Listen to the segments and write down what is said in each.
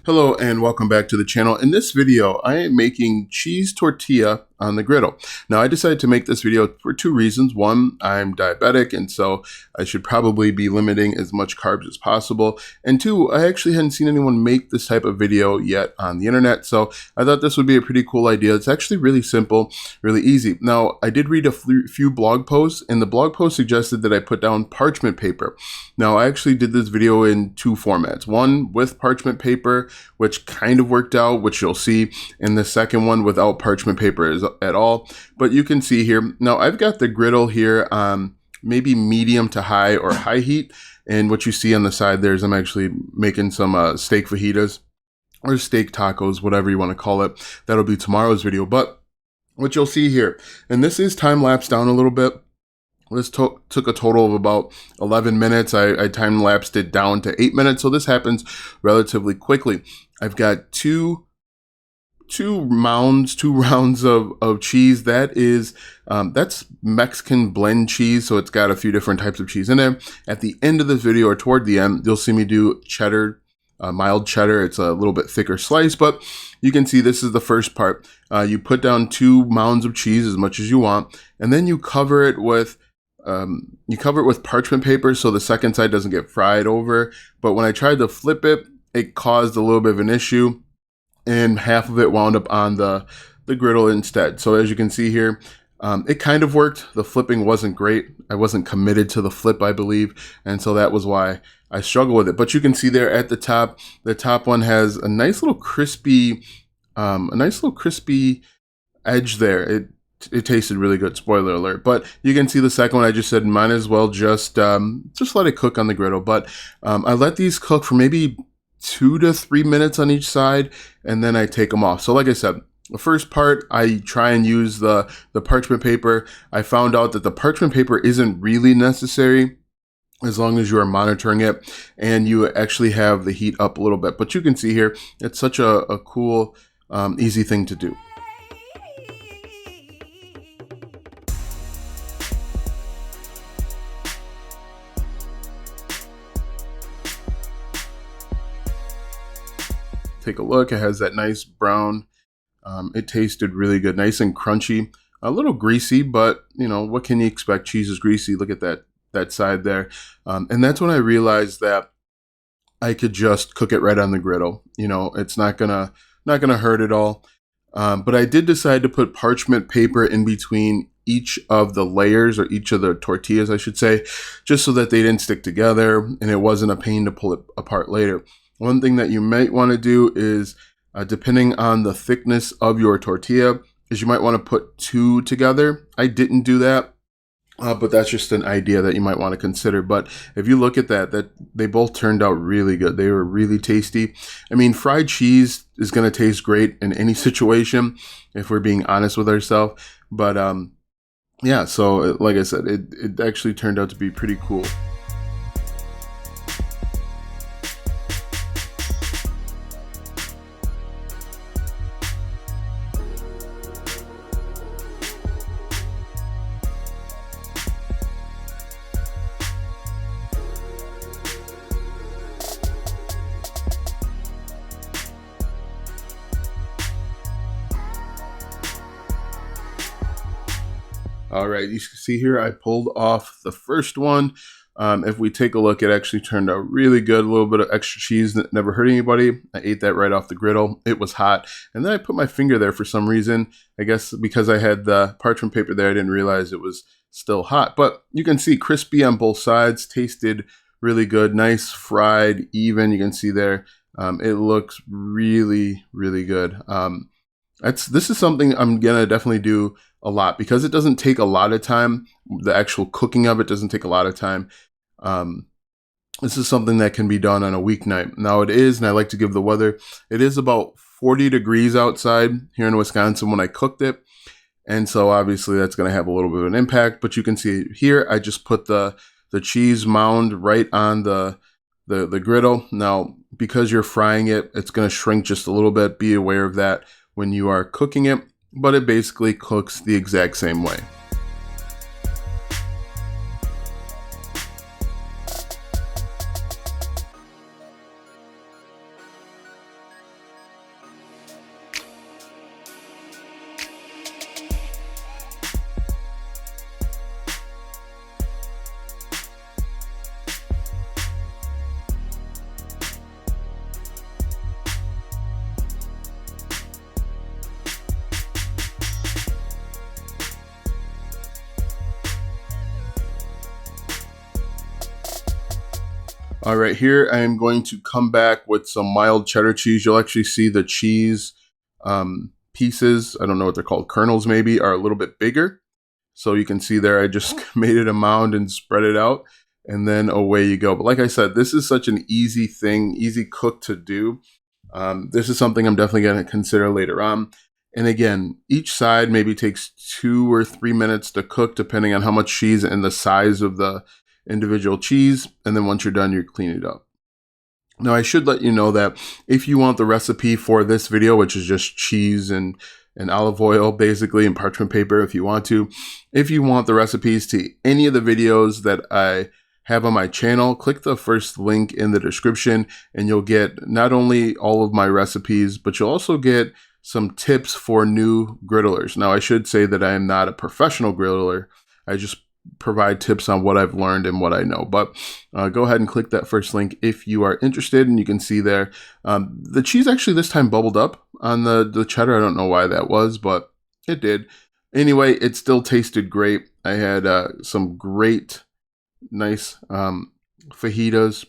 Hello and welcome back to the channel. In this video, I am making cheese tortilla on the griddle. Now, I decided to make this video for two reasons. One, I'm diabetic, and so I should probably be limiting as much carbs as possible. And two, I actually hadn't seen anyone make this type of video yet on the internet, so I thought this would be a pretty cool idea. It's actually really simple, really easy. Now, I did read a few blog posts, and the blog post suggested that I put down parchment paper. Now, I actually did this video in two formats. One with parchment paper, which kind of worked out, which you'll see, and the second one without parchment paper at all. But you can see here, now I've got the griddle here on maybe medium to high or high heat, and what you see on the side there is I'm actually making some steak fajitas or steak tacos, whatever you want to call it. That'll be tomorrow's video. But what you'll see here, and this is time-lapsed down a little bit. This took a total of about 11 minutes. I time-lapsed it down to 8 minutes, so this happens relatively quickly. I've got two rounds of cheese. That's Mexican blend cheese, so it's got a few different types of cheese in there. At the end of this video, or toward the end, you'll see me do cheddar, mild cheddar. It's a little bit thicker slice, but you can see this is the first part. You put down 2 mounds of cheese, as much as you want, and then you cover it with parchment paper so the second side doesn't get fried over. But when I tried to flip it, it caused a little bit of an issue, and half of it wound up on the griddle instead. So as you can see here, it kind of worked. The flipping wasn't great. I wasn't committed to the flip, I believe, and so that was why I struggled with it. But you can see there at the top one has a nice little crispy edge there. It tasted really good, spoiler alert. But you can see the second one, I just said might as well just let it cook on the griddle. But I let these cook for maybe 2 to 3 minutes on each side, and then I take them off. So like I said, the first part, I try and use the parchment paper. I found out that the parchment paper isn't really necessary as long as you are monitoring it and you actually have the heat up a little bit. But you can see here, it's such a cool, easy thing to do. Take a look. It has that nice brown. It tasted really good, nice and crunchy, a little greasy, but you know, what can you expect? Cheese is greasy. Look at that side there. And that's when I realized that I could just cook it right on the griddle. You know, it's not gonna hurt at all. But I did decide to put parchment paper in between each of the layers, or each of the tortillas, I should say, just so that they didn't stick together and it wasn't a pain to pull it apart later. One thing that you might want to do is, depending on the thickness of your tortilla, is you might want to put 2 together. I didn't do that, but that's just an idea that you might want to consider. But if you look at that they both turned out really good. They were really tasty. I mean, fried cheese is going to taste great in any situation, if we're being honest with ourselves. But yeah, so like I said, it actually turned out to be pretty cool. All right, you can see here I pulled off the first one. If we take a look, it actually turned out really good. A little bit of extra cheese that never hurt anybody. I ate that right off the griddle. It was hot. And then I put my finger there for some reason. I guess because I had the parchment paper there, I didn't realize it was still hot. But you can see crispy on both sides. Tasted really good. Nice, fried, even. You can see there. It looks really, really good. This is something I'm going to definitely do a lot because it doesn't take a lot of time. The actual cooking of it doesn't take a lot of time. This is something that can be done on a weeknight. Now it is, and I like to give the weather, it is about 40 degrees outside here in Wisconsin when I cooked it. And so obviously that's going to have a little bit of an impact, but you can see here, I just put the cheese mound right on the griddle. Now, because you're frying it, it's going to shrink just a little bit. Be aware of that when you are cooking it, but it basically cooks the exact same way. All right, here I am going to come back with some mild cheddar cheese. You'll actually see the cheese pieces, I don't know what they're called, kernels maybe, are a little bit bigger. So you can see there, I just made it a mound and spread it out, and then away you go. But like I said, this is such an easy thing, easy cook to do. This is something I'm definitely going to consider later on. And again, each side maybe takes 2 or 3 minutes to cook, depending on how much cheese and the size of the individual cheese. And then once you're done, you clean it up. Now, I should let you know that if you want the recipe for this video, which is just cheese and olive oil, basically, and parchment paper, if you want the recipes to any of the videos that I have on my channel, click the first link in the description, and you'll get not only all of my recipes, but you'll also get some tips for new griddlers. Now, I should say that I am not a professional griddler. I just provide tips on what I've learned and what I know. But go ahead and click that first link if you are interested, and you can see there the cheese actually this time bubbled up on the cheddar. I don't know why that was, but it did. Anyway, it still tasted great. I had some great, nice fajitas,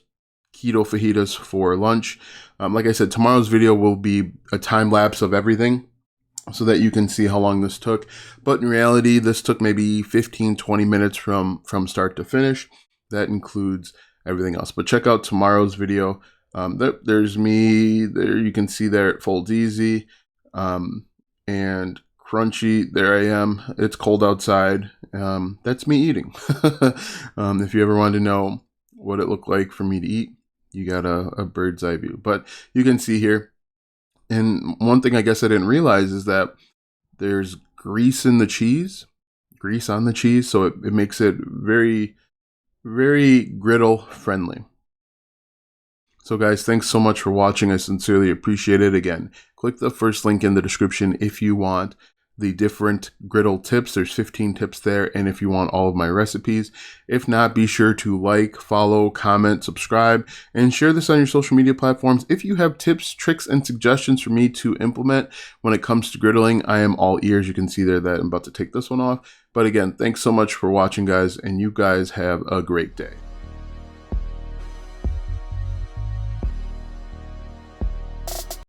keto fajitas for lunch. Like I said, tomorrow's video will be a time lapse of everything, so that you can see how long this took. But in reality, this took maybe 15-20 minutes from start to finish. That includes everything else. But check out tomorrow's video. There's me. There you can see there it folds easy and crunchy. There I am. It's cold outside. That's me eating. If you ever wanted to know what it looked like for me to eat, you got a bird's eye view. But you can see here. And one thing I guess I didn't realize is that there's grease in the cheese, grease on the cheese, so it makes it very, very griddle friendly. So guys, thanks so much for watching. I sincerely appreciate it. Again, click the first link in the description if you want the different griddle tips. There's 15 tips there, and if you want all of my recipes. If not, be sure to like, follow, comment, subscribe, and share this on your social media platforms. If you have tips, tricks, and suggestions for me to implement when it comes to griddling, I am all ears. You can see there that I'm about to take this one off. But again, thanks so much for watching, guys, and you guys have a great day.